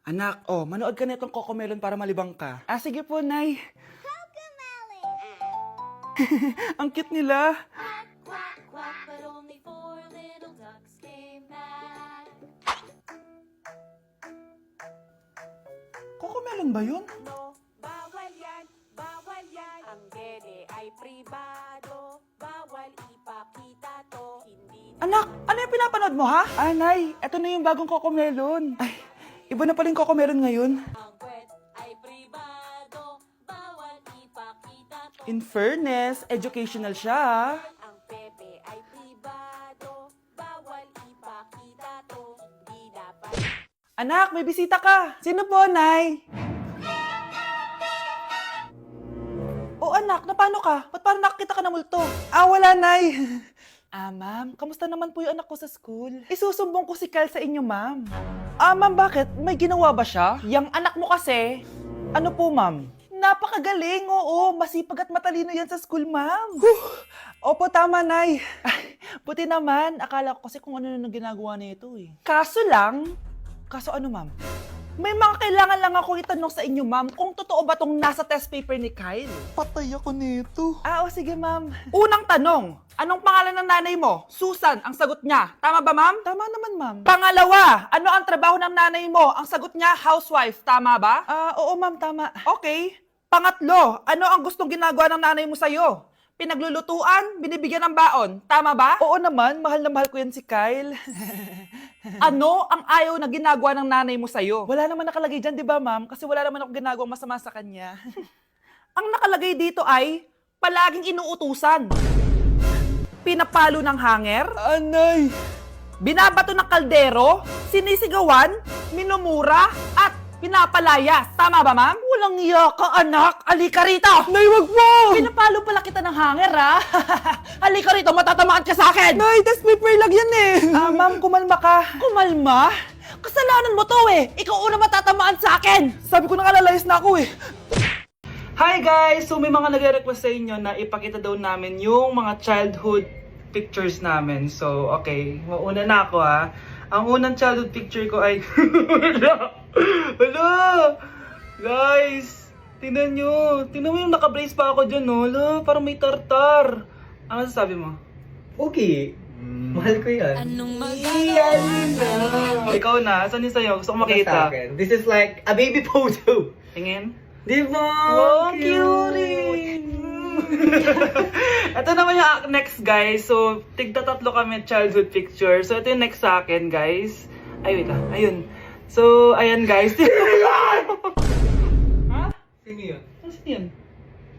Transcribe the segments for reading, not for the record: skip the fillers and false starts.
Anak, manood ka nitong Cocomelon para malibang ka. Ah, sige po, Nay. Ang cute nila. Quack, quack, quack, but only four little ducks came back. Cocomelon ba yun? No, bawal yan, bawal yan. Ang dede ay pribado, bawal ipakita to. Hindi Anak, ano yung pinapanood mo, ha? Ah, Nay, eto na yung bagong Cocomelon. Ay, iba na pala yung Cocomelon ngayon. ang kwet ay pribado, bawal ipakita to. In fairness, educational siya, ha? Ang pepe ay pribado, bawal ipakita to. Hindi dapat. Anak, may bisita ka. Sino po, Nay? Oh, anak, na paano ka? Ba't parang nakakita ka ng multo? Ah, wala, Nay. Ah, ma'am, kamusta naman po yung anak ko sa school? Isusumbong ko si Kyle sa inyo, ma'am. Ah, ma'am, bakit? May ginawa ba siya? Yang anak mo kasi, ano po, ma'am? Napakagaling, oo. Masipag at matalino yan sa school, ma'am. Opo, tama, Nay. Ay, buti naman. Akala ko kasi kung ano nang ginagawa nito eh. Kaso ano, ma'am? May mga kailangan lang ako itanong sa inyo, ma'am, kung totoo ba tong nasa test paper ni Kyle. Patay ako nito. Ah, o sige, ma'am. Unang tanong, anong pangalan ng nanay mo? Susan, ang sagot niya. Tama ba, ma'am? Tama naman, ma'am. Pangalawa, ano ang trabaho ng nanay mo? Ang sagot niya, housewife. Tama ba? Ah, oo, ma'am, tama. Okay. Pangatlo, ano ang gustong ginagawa ng nanay mo sa'yo? Pinaglulutuan, binibigyan ng baon. Tama ba? Oo naman, mahal na mahal ko yan si Kyle. Ano ang ayaw na ginagawa ng nanay mo sa'yo? Wala naman nakalagay dyan, di ba, ma'am? Kasi wala naman ako ginagawang masama sa kanya. Ang nakalagay dito ay palaging inuutusan. Pinapalo ng hanger. Anay! Binabato ng kaldero, sinisigawan, minumura, at pinapalayas. Tama ba, ma'am? Walang iya ka, anak. Halika rito. Nay, wag mo. Pinapalo pala kita ng hanger, ha? Halika rito, matatamaan ka sa akin. Nay, test paper lang yan eh. Ah, ma'am, kumalma ka. Kumalma? Kasalanan mo to eh. Ikaw una matatamaan sa akin. Sabi ko nakalayas na ako eh. Hi guys! So may mga nagre-request sa inyo na ipakita daw namin yung mga childhood pictures namin. So, okay. Mauna na ako, ha. Ang unang childhood picture ko ay... Hala! Guys! Tingnan nyo. Tingnan mo yung naka-brace pa ako dyan, no? Hala, parang may tartar. Ano sasabi mo? Okay. Mahal ko yan. Anong Ikaw na. Saan yung sa'yo? Gusto ko Sa makita. akin. This is like a baby photo. Tingin. Di ba? Wow, cute! Ito naman yung next, guys. So, tigda tatlo kami childhood picture. So, ito yung next sa akin, guys. Ay, wait lang. Ayun. So, ayan, guys. Ha? Sino yun? Sino yun?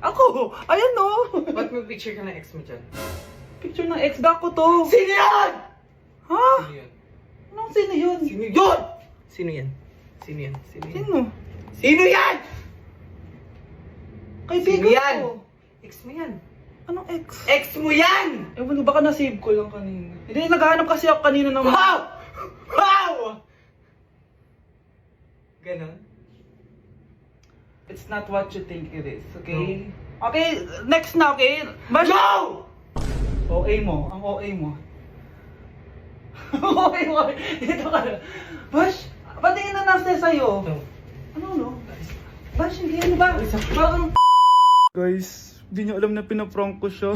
Ako! Ayan, no! Ba't may picture ka ng ex mo dyan? Picture ng ex ko to. Sino yan? Ha? Sino yun? Anong sino yun? Sino yun? Sino yan? Sino yan? Sino yan? Sino? Sino yan? Kaibigan Sino yan? ko. Ex mo yan. Anong ex? Ex mo yan! Ewan, baka na-save ko lang kanina. Hindi, naghahanap kasi ako kanina ng... Wow! Wow! Ganon? It's not what you think it is, okay? Okay, next na, okay? Bash! No! OA mo, ang OA mo. OA mo, dito ka na. Bash, patingin na nasa sa'yo. No. Ano, no? Bash, hindi, ano ba? Parang... Guys, hindi niyo alam na pinaprank ko siya.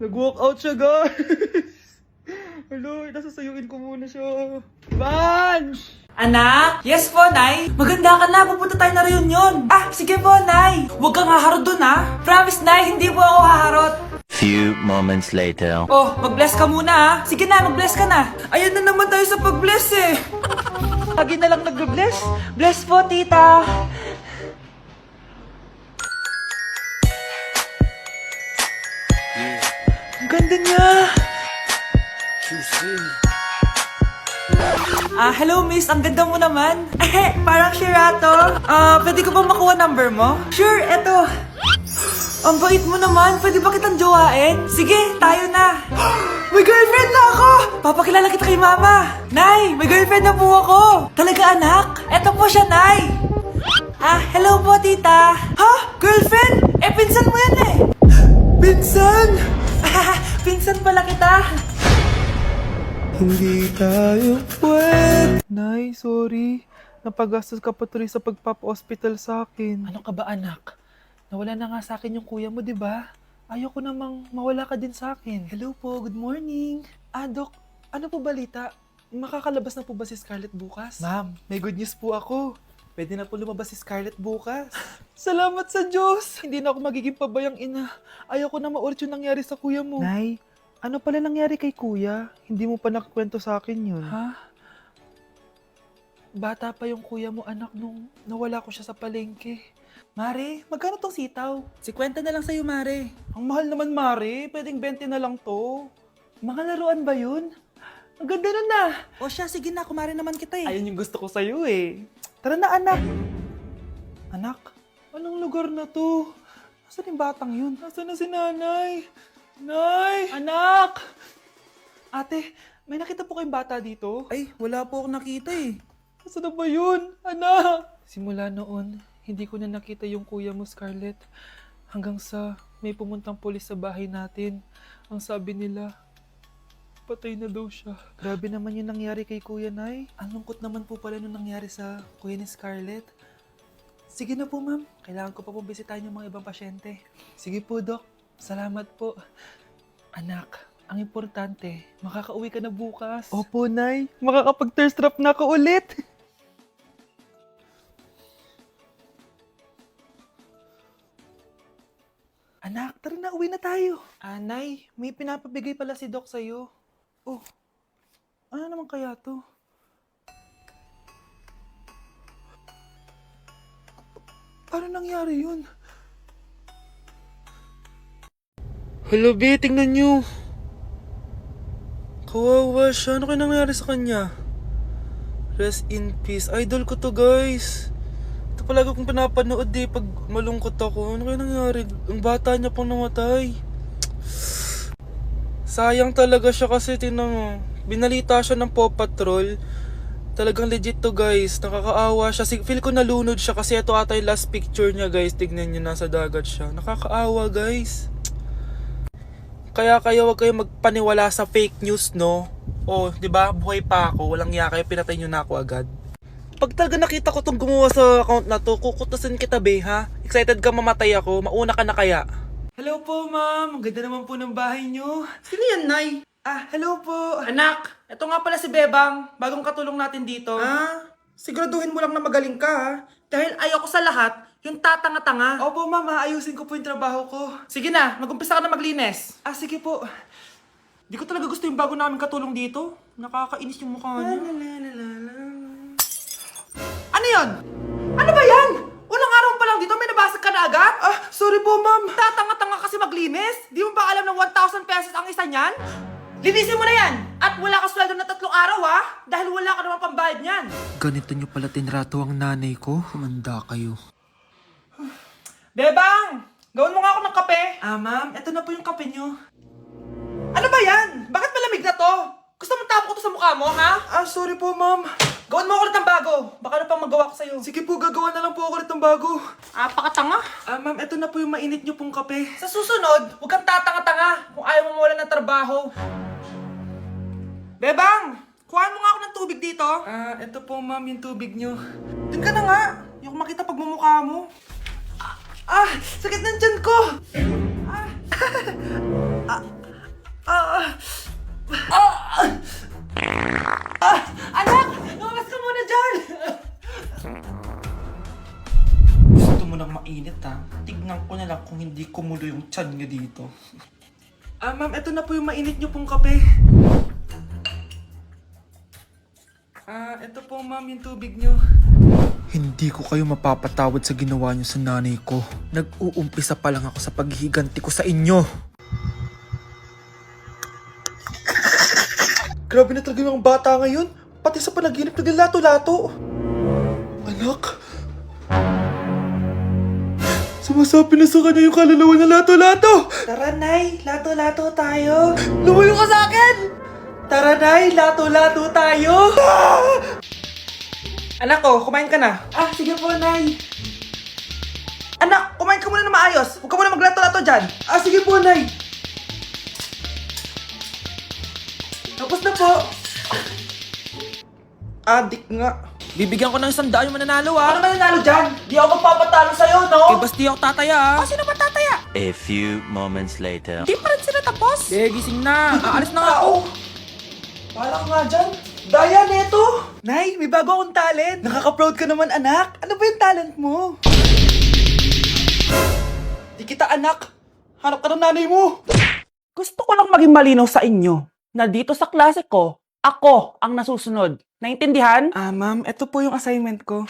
Nag-walk out siya, guys. Hello, nasasayuin ko muna siya. Bansh! Anak! Yes po, Nay! Maganda ka na, pupunta tayo na reunion! Ah, sige po, Nay! Huwag kang haharot dun, ha? Promise, Nay, hindi po ako haharot! Few moments later. Oh, mag-bless ka muna, ha? Sige na, mag-bless ka na! Ayan na naman tayo sa pag-bless, eh! Lagi na lang nag-bless! Bless po, tita! Ang ganda niya! Hello miss, ang ganda mo naman. Parang Sherato. Pwede ko ba makuha number mo? Sure, eto. Ang bait mo naman, pwede ba kitang jowain? Sige, tayo na. May girlfriend na ako! Papakilala kita kay mama. Nay, may girlfriend na po ako. Talaga anak? Eto po siya, Nay. Hello po tita. Ha? Girlfriend? Pinsan mo yan eh. Pinsan? Pinsan pala kita. Hindi tayo pwede. Nay, sorry. Napagastos ka pa tuloy sa pagpapa-hospital sa akin. Ano ka ba, anak? Nawala na nga sa akin yung kuya mo, di ba? Ayoko namang mawala ka din sa akin. Hello po, good morning. Dok, ano po balita? Makakalabas na po ba si Scarlett bukas? Ma'am, may good news po ako. Pwede na po lumabas si Scarlett bukas. Salamat sa Diyos! Hindi na ako magiging pabayang ina. Ayoko na maulit yung nangyari sa kuya mo. Nay, ano pala nangyari kay kuya? Hindi mo pa nakakwento sa akin yun. Ha? Bata pa yung kuya mo, anak, nung nawala ko siya sa palengke. Mare, magkano tong sitaw? 50 na lang sa'yo, Mare. Ang mahal naman, Mare. Pwedeng 20 na lang to. Mga laruan ba yun? Ang ganda nun na. O siya, sige na. Kumare naman kita eh. Ayun yung gusto ko sa'yo eh. Tara na, anak. Anak, anong lugar na to? Nasaan yung batang yun? Nasaan na si nanay? Nay! Anak! Ate, may nakita po kayong bata dito? Ay, wala po akong nakita eh. Nasaan na ba yun? Anak! Simula noon, hindi ko na nakita yung kuya mo, Scarlett. Hanggang sa may pumuntang pulis sa bahay natin. Ang sabi nila, patay na daw siya. Grabe naman yung nangyari kay Kuya Nay. Ang lungkot naman po pala nung nangyari sa kuya ni Scarlett. Sige na po, ma'am. Kailangan ko pa pong bisitahin yung mga ibang pasyente. Sige po, Dok. Salamat po. Anak, ang importante, makakauwi ka na bukas. Opo, Nay. Makakapag-thirst trap na ako ulit. Anak, tara na, uwi na tayo. Nay, may pinapabigay pala si Doc sa'yo. Oh, ano naman kaya to? Paano nangyari yun? Hello, B, tingnan nyo. Kawawa siya. Ano kaya nangyari sa kanya? Rest in peace. Idol ko to, guys. Ito palagi kong pinapanood eh pag malungkot ako. Ano kaya nangyari? Ang bata niya pang namatay. Sayang talaga siya kasi tingnan mo. Binalita siya ng Paw Patrol. Talagang legit to, guys. Nakakaawa siya. Feel ko nalunod siya kasi ito ata yung last picture niya, guys. Tignan niyo, nasa dagat siya. Nakakaawa, guys. Kaya kayo wag kayo magpaniwala sa fake news, no? O, di ba? Buhay pa ako. Walang iya kayo. Pinatay niyo na ako agad. Pag talaga nakita ko tong gumawa sa account na to, kukutasin kita, be, ha? Excited ka mamatay ako? Mauna ka na kaya? Hello po, ma'am. Ang ganda naman po ng bahay niyo. Sino yan, Nay? Hello po. Anak, ito nga pala si Bebang. Bagong katulong natin dito. Siguraduhin mo lang na magaling ka, ha? Dahil ayoko sa lahat, yung tatanga-tanga. Opo, ma'am. Ayusin ko po yung trabaho ko. Sige na, mag-umpisa ka na maglinis. Sige po. Di ko talaga gusto yung bago namin katulong dito. Nakakainis yung mukha niya. Ano yun? Ano ba yan? Unang araw pa lang dito, may nabasag ka na agad? Sorry po, ma'am. Tatanga-tanga kasi maglinis? Di mo ba alam na 1,000 pesos ang isa niyan? Linisin mo na yan! At wala ka sweldo na 3 araw, ha? Dahil wala ka naman pambayad niyan. Ganito nyo pala tinrato ang nanay ko? Humanda kayo. Bebang! Gawin mo nga ako ng kape. Ma'am, eto na po yung kape nyo. Ano ba yan? Bakit malamig na to? Gusto mo tapo ko to sa mukha mo, ha? Sorry po, ma'am. Gawin mo ako ulit ng bago. Baka na pang magawa ko sa'yo. Sige po, gagawa na lang po ako ulit ng bago. Pakatanga. Ma'am, eto na po yung mainit nyo pong kape. Sa susunod, huwag kang tatanga-tanga kung ayaw mo mawala ng trabaho. Bebang! Kuhaan mo nga ako ng tubig dito. Eto po, ma'am, yung tubig nyo. Doon ka na nga. Yung makita pagmumukha mo. Sakit ng tiyan ko! Anak! Lumabas ka muna dyan! Gusto mo nang mainit, ha? Tignan ko na lang kung hindi kumulo yung tiyan nyo dito. Ma'am, eto na po yung mainit nyo pong kape. Eto po, ma'am, yung tubig nyo. Hindi ko kayo mapapatawad sa ginawa nyo sa nanay ko. Nag-uumpisa pa lang ako sa paghihiganti ko sa inyo. Grabe na talaga yung bata ngayon. Pati sa panaginip naglato-lato. Anak. Sumasabi na sa kanya yung kaluluwa na lato-lato. Tara, Nay. Lato-lato tayo. Lumayo ka sa akin! Tara, Nay. Lato-lato tayo. Anak ko, kumain ka na. Sige po, Nay. Anak, kumain ka muna na maayos. Huwag ka muna maglato-lato dyan. Sige po, Nay. Tapos na po. Adik nga. Bibigyan ko ng 100 yung mananalo Ano ba nanalo dyan? Di ako magpapatalo sa'yo, no? Eh, basta di ako tataya Sino ba tataya? A few moments later. Di pa rin sila tapos. Eh, gising na. Aalis na nga ako. Parang nga dyan. Daya, neto. Nay, may bago akong talent. Nakaka-proud ka naman, anak. Ano ba yung talent mo? Di kita anak. Hanap ka ng nanay mo. Gusto ko lang maging malinaw sa inyo na dito sa klase ko, ako ang nasusunod. Naintindihan? Ma'am, ito po yung assignment ko.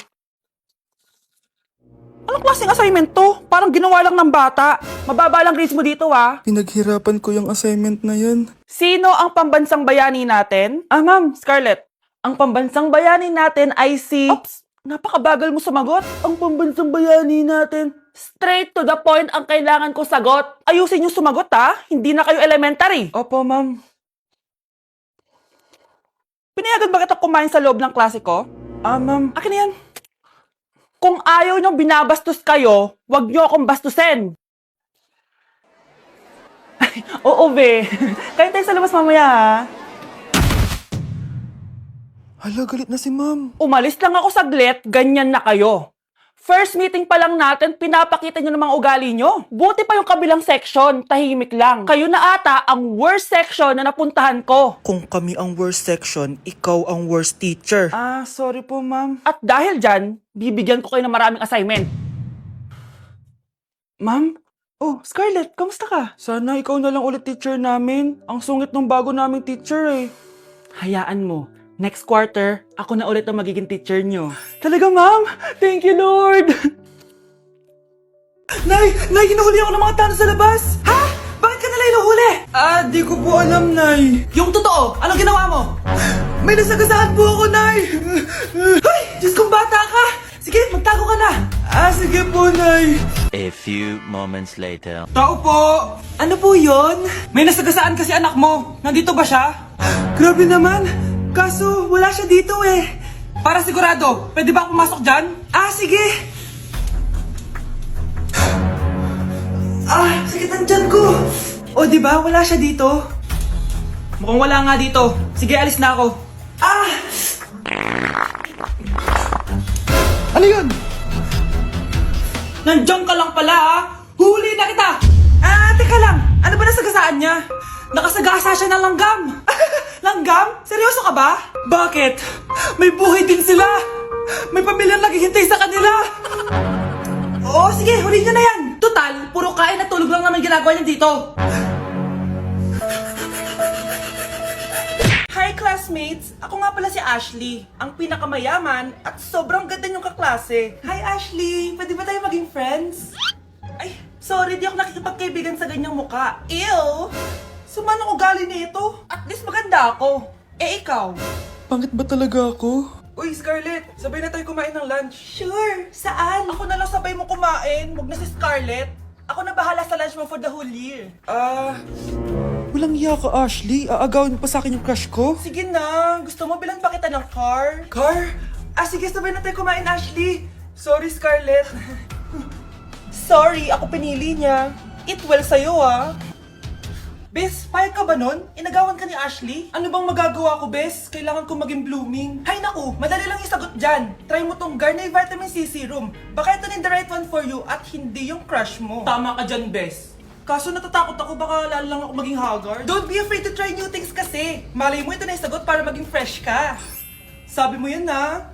Anong klaseng assignment to? Parang ginawa lang ng bata. Mababa lang grades mo dito, ha? Pinaghirapan ko yung assignment na yan. Sino ang pambansang bayani natin? Ma'am, Scarlett. Ang pambansang bayani natin ay si... Oops! Napakabagal mo sumagot. Ang pambansang bayani natin. Straight to the point ang kailangan ko sagot. Ayusin yung sumagot, ha? Hindi na kayo elementary. Opo, ma'am. Pinayagan ba kita kumain sa loob ng klase ko? Ma'am. Akin na yan. Kung ayaw niyong binabastos kayo, wag niyo akong bastusin. Oo, be. Kain tayo sa labas mamaya, ha? Hala, galit na si ma'am. Umalis lang ako saglit, ganyan na kayo. First meeting pa lang natin, pinapakita nyo ng mga ugali nyo. Buti pa yung kabilang section, tahimik lang. Kayo na ata ang worst section na napuntahan ko. Kung kami ang worst section, ikaw ang worst teacher. Sorry po, ma'am. At dahil dyan, bibigyan ko kayo ng maraming assignment. Ma'am? Oh, Scarlett, kamusta ka? Sana ikaw na lang ulit teacher namin. Ang sungit ng bago naming teacher eh. Hayaan mo. Next quarter, ako na ulit ang magiging teacher nyo. Talaga, ma'am? Thank you, Lord! Nay! Nay, hinuhuli ako ng mga tanong sa labas! Ha? Bakit ka nila hinuhuli? Di ko po alam, Nay. Yung totoo, anong ginawa mo? May nasagasaan po ako, Nay! Ay! Diyos kong bata ka! Sige, magtago ka na! Sige po, Nay. A few moments later. Tao po! Ano po yon? May nasagasaan kasi anak mo. Nandito ba siya? Grabe naman! Kaso, wala siya dito eh. Para sigurado, pwede ba ako pumasok dyan? Sige. Sakit ang tiyan ko. O, di ba? Wala siya dito. Mukhang wala nga dito. Sige, alis na ako. Ano yun? Nandiyan ka lang pala, ha? Huli na kita! Teka lang. Ano ba nasagasaan niya? Nakasagasa siya ng langgam. Langgam? Seryoso ka ba? Bakit? May buhay din sila. May pamilyang naghihintay sa kanila. Oo, sige, huli niyo na yan. Total, puro kain at tulog lang naman ginagawa niya dito. Hi classmates! Ako nga pala si Ashley, ang pinakamayaman at sobrang ganda niyong kaklase. Hi Ashley! Pwede ba tayo maging friends? Ay, sorry, di ako nakikipagkaibigan sa ganyang muka. Ew! Sumanong ugali nito. At least maganda ako. Ikaw? Pangit ba talaga ako? Uy, Scarlett, sabay na tayo kumain ng lunch. Sure, saan? Ako na lang sabay mo kumain, wag na si Scarlett. Ako na bahala sa lunch mo for the whole year. Walang iya ka, Ashley. Aagawin mo pa sa akin yung crush ko. Sige na, gusto mo bilan pa kita ng car? Car? Sige, sabay na tayo kumain, Ashley. Sorry, Scarlett. Sorry, ako pinili niya. Eat well sa'yo, Bes, payag ka ba nun? Inagawan ka ni Ashley? Ano bang magagawa ko, Bes? Kailangan ko maging blooming. Hay naku, madali lang yung sagot dyan. Try mo tong Garnier Vitamin C Serum. Baka ito na the right one for you at hindi yung crush mo. Tama ka dyan, Bes. Kaso natatakot ako, baka lalo lang ako maging haggard. Don't be afraid to try new things kasi. Malay mo ito na yung sagot para maging fresh ka. Sabi mo yun na.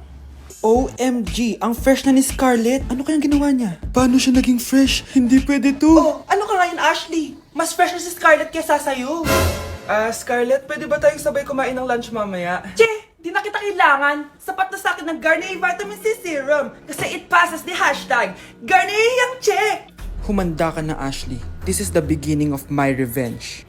OMG, ang fresh na ni Scarlett. Ano kayang ginawa niya? Paano siya naging fresh? Hindi pwede to. Ano ka ngayon, Ashley? Mas fresh na si Scarlett kesa sa'yo. Scarlett, pwede ba tayong sabay kumain ng lunch mamaya? Che, di na kita kailangan. Sapat na sa akin ng Garnier Vitamin C Serum. Kasi it passes the hashtag Garnier Yang Che. Humanda ka na, Ashley. This is the beginning of my revenge.